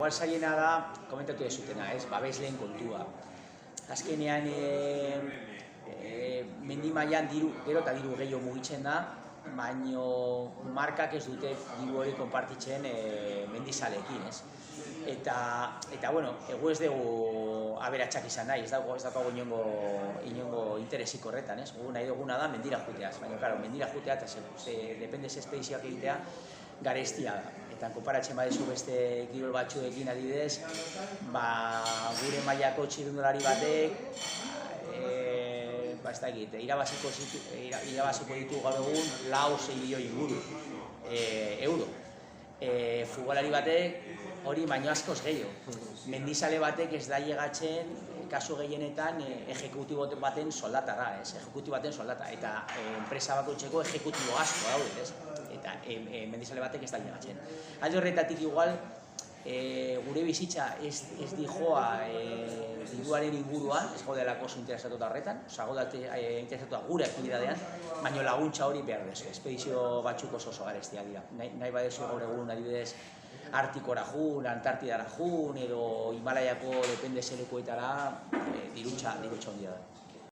Igual zailena da, komentatu dezutena, ez, babesleen kontua. Azkenean, mendi mailan gero eta diru gehiago mugitzen da, baino markak ez dute diru hori konpartitzen mendizaleekin, ez? Eta bueno, egu ez dugu aberatsak izan nahi, ez daukagu inongo interesik horretan, ez? Gu nahi duguna da mendira juteaz, baina, claro, mendira jutea eta depende ze espedizioak egitea, garestia da. Eta konparatzen badezu beste kirol batzuekin adibidez, gure mailako txirrindulari batek, ez da egit, irabaziko ditu gaur egun 4-6 milioi inguru euro. Futbolari batek hori baino askoz gehiago. Mendizale batek ez da llegatzen kasu gehienetan ejekutibo baten soldatara, ez? Ejekutibo baten soldata, eta enpresa bakoitzeko ejekutibo asko daude, ez? Eta mendizale batek ez da llegatzen. Alde horretatik igual, gure bizitza ez dijoa diruaren inguruan, ez gaudelako oso interesatuta horretan, interesatuta gure aktibidadean, baina laguntza hori behar dezu, espedizio batzuk oso garestia dira. Nahi badezu gaur egun adibidez Artikora jun, Antartidara jun, edo Himalaiako depende zelekuetara dirutxa handia da.